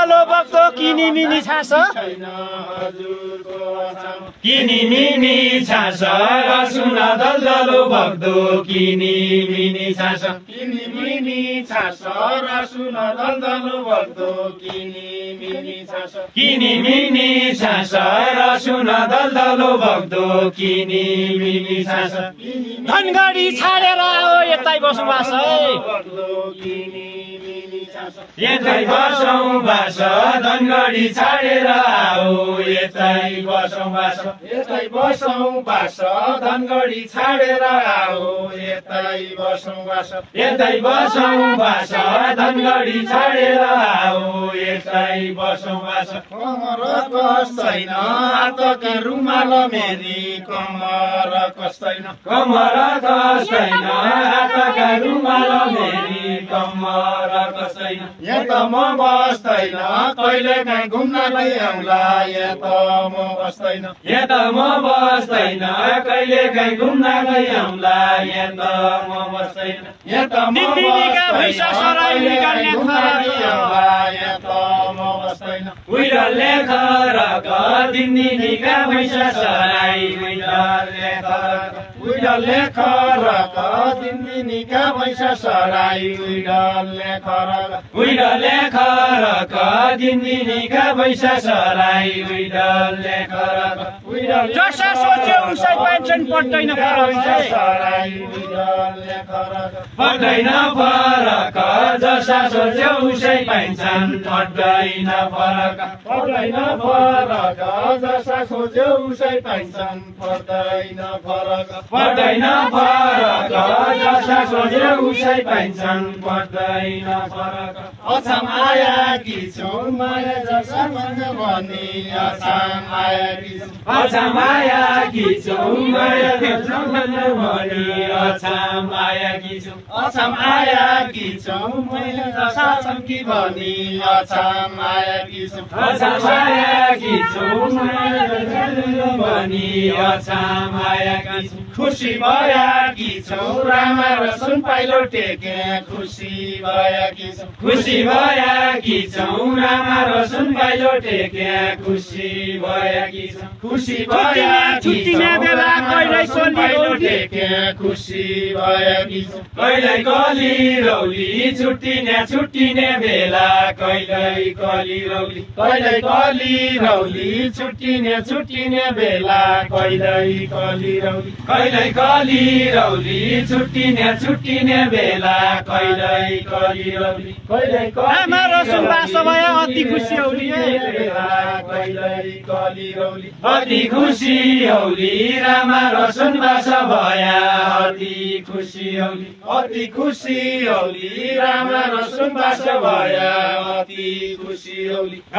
दलदलो बग्दो किनी मिनी छास किनी मिनी छास रसुन दलदलो बग्दो किनी मिनी छास किनी मिनी छास रसुन दलदलो बग्दो किनी मिनी छास किनी मिनी छास रसुन दलदलो बग्दो किनी मिनी छास धनगढी छाडेर आओ यतै बसोबास यतै बसौँ बास धनगढी छाडेर आओ यतै बसौँ बास यतै बसौँ बास धनगढी छाडेर आओ यतै बसौँ बास यतै बसौँ बास धनगढी छाडेर आओ यतै बसौँ बास कमर कस्तैन हातका रुमाल मेरी कमर कस्तैन कमर कस्तैन हातका रुमाल मेरी कमर कस्तैन यहाँ त म बस्दैन कहिले काहीँ घुम्न गइआउँला यहाँ त म बस्दैन यहाँ त म बस्दैन कहिले काहीँ घुम्न गइआउँला यहाँ त म बस्दैन यहाँ त म उइडल्ले खरक दिनदिनीका भैँसा सराई उइडल्ले खरक दिनदिनीका भैँसा सराई उइडल्ले खरक दिनदिनीका भैँसा सराई उइडल्ले खरक जसा सोच्यो उसै पेन्सन पर्दैन पर्दैन फरक जसा सोच्यो उसै पेन्सन पर्दैन फरक पर्दैन फरक जसा सोच्यो उसै पेन्सन पर्दैन फरक पर्दैन फरक जसा सोच्यो उसै पेन्सन पर्दैन फरक अछाम आएकी छु माया जसा मन भनी अछाम आएकी छु अछाम आएकी छु माया जसा मन भनी अछाम आएकी छु अछाम आएकी छु माया जसा छम्की भनी अछाम आएकी छु अछाम आएकी छु माया जसा भनी अछाम आएकी छु खुसी भएकी छौ रामा र सुन पाइलो टेके खुसी भएकी छौ खुसी भएकी छौ रामा र सुन पाइलो टेके खुसी भएकी छौ खुसी भएकी छौ कहिल्यै पाइलो टेके खुसी भएकी छौ कहिल्यै कली रौली छुट्टिने बेला कहिल्यै कली रौली कहिल्यै कली रौली छुट्टिने बेला कहिल्यै कली रौली कहिल्यै कली रौली छुट्टिने बेला कहिल्यै कली रौली कहिल्यै आमा र सुनबास भए अति खुसी औली कहिल्यै कली रौली अति खुसी औली रामा र सुनबास भया अति खुसी औली रामा र सुनबास भया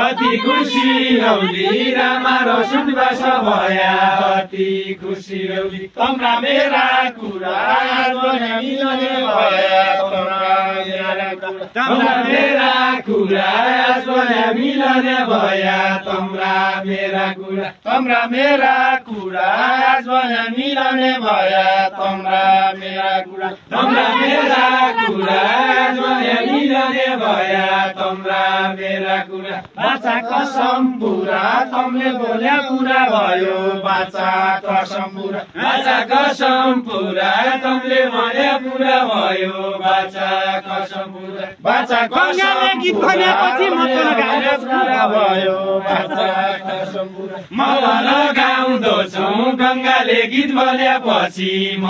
अति खुसी औली रामा र सुनबास भया अति खुसी औली तम्रा मेरा कुरा मिल्ने भया तम्रा मेरा कुरा मिल्ने भया तम्रा मेरा कुरा मिल्ने भया तम्रा मेरा कुरा मिल्ने भया तम्रा मेरा कुरा बाचा कसम पुरा तमले बोल्या पुरा भयो बाचा कसम पुरा तमले बोल्या पुरा भयो बाचा कसम पुरा गीत भनेपछि म पुरा भयो बाचा कसम पुरा म गाउँदो छु गङ्गाले गीत भनेपछि म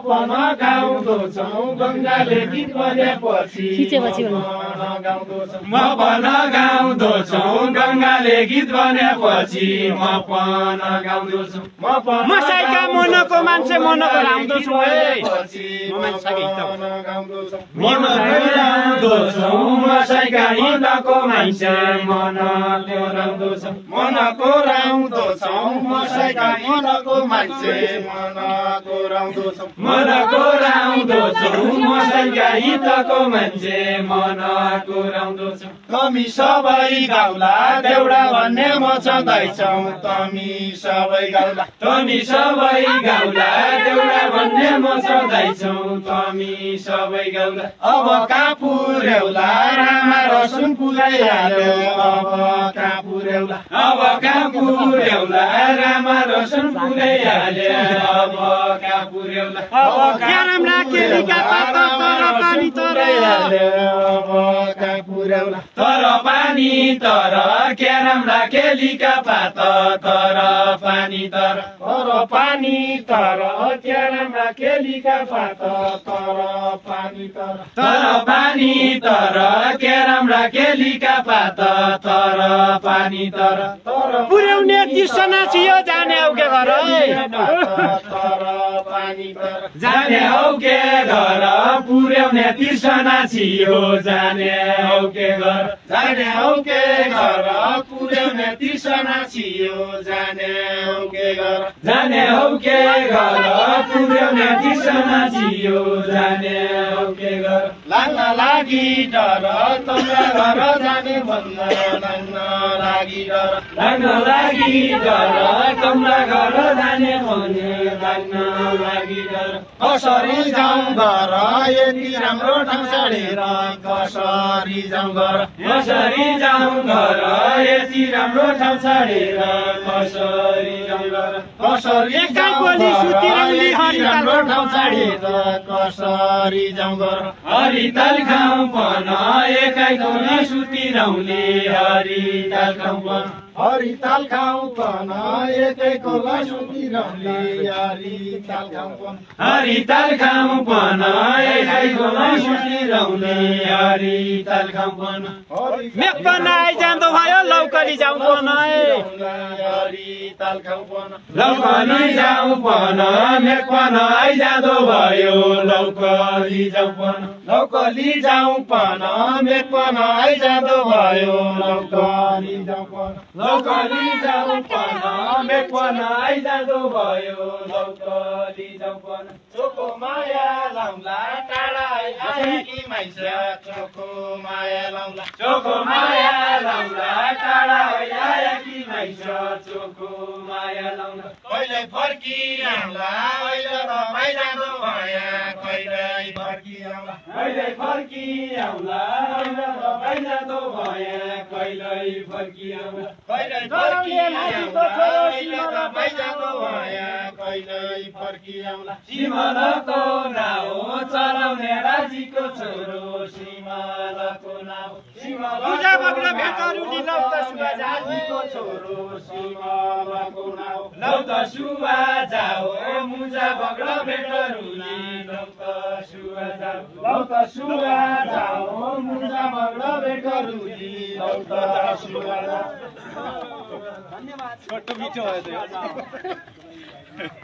पन गाउँदो छु गङ्गाले गीत भनेपछि म पन गाउँदो छु गङ्गाले गीत भनेपछि म पन गाउँदो छु मसाइका मनको मान्छे मनको राउँदो छु मसाइका हिँडको मान्छे मनको राउँदो छु मनको राउँदो छु मसाइका हिँडको मान्छे मनको राउँदो छु मसाइका हिँडको मान्छे मनको राउँदो छु तमी सबै गाउला देउडा भन्ने म छँदैछौ तमी सबै गाउला देउडा भन्ने म छँदैछौ तमी सबै गाउला अब कापुर हेउला रामा र रसुन पुगाइहाल्यो अब कहाँ पुर्याउला अब कहाँ पुर्याउला रामा रसुन पुगाइहाल्यो अब कहाँ पुर्याउला अब क्यारम राखेलीका पात तर पानी तर अब कहाँ पुर्याउला तर पानी तर क्यारम राखेलीका पात तर पानी तर पानी तर क्यारम राखेलीका पात तर पानी तर पानी तर क्यारम राखेलीका पात तर पानी तर पुर्याउने तिर्सना छियो जाने हो के घर जाने हौ के घर पुर्याउने तिर्सना छियो जाने हौ के घर जाने हौ के घर पुर्याउने तिर्सना छियो जाने हौ के घर जाने हौ के घर पुर्याउने तिर्सना छियो जाने हौ के घर लाग्न लागि डर तम्रा घर जाने भन्न लाग्न लागि डर लाग्न लागि डर तम्रा घर जाने भने लाग्न लागि डर कसरी जाउँ घर यति राम्रो ठाउँ छाडेर कसरी जाउँ घर कसरी जाउँ घर यति राम्रो ठाउँ छाडेर कसरी जाउँ घर कसरी जाउँ घर राम्रो ठाउँ छाडेर कसरी जाउँ घर हरिताल खाउँ पन एकै कोना सुतिरौँले हरिताल खाउँ पन हरिताल खाउँ पन एकै कोना सुतिरौँले हरिताल खाउँ पन हरिताल खाउँ पन एकै कोना सुतिरौँले हरिताल खाउँ पन मेघ बनाइ जाँदो भयो लौकली जाउँ पन हरिताल खाउँ पन लौकली जाउँ पन मेघ बनाइ जाँदो भयो लौकली जाउँ पन लौकली जाउँ पन मेघ बनाइ जाँदो भयो लौकली जाउँ पन लौकली जाउँ पन मेघ बनाइ जाँदो भयो लौकली जाउँ पन चोखो माया लाउँला टाढा आएकी माइसा चोखो माया लाउँला चोखो माया लाउँला टाढा आएकी माइसा चोखो माया लाउँला कहिले फर्की आउँला अहिले तपाईँ जाँदो माया कहिले फर्की आउँला कहिले फर्की आउँला अहिले तपाईँ जाँदो माया कहिले फर्की आउँला कहिले फर्की आउँला अहिले तपाईँ जाँदो माया कहिले फर्की आउँला सिमलको नाउ चलाउने राजीको छोरो सिमलको नाउ पूजा बग्न भेटरुली लौत सुवा राजीको छोरो सिमलको नाउ लौत सुवा जाओ मुजा बग्न भेटरुली लौत सुवा जाओ लौत सुवा जाओ मुजा बग्न भेटरुली लौत सुवा जाओ धन्यवाद छोटो मिठो भयो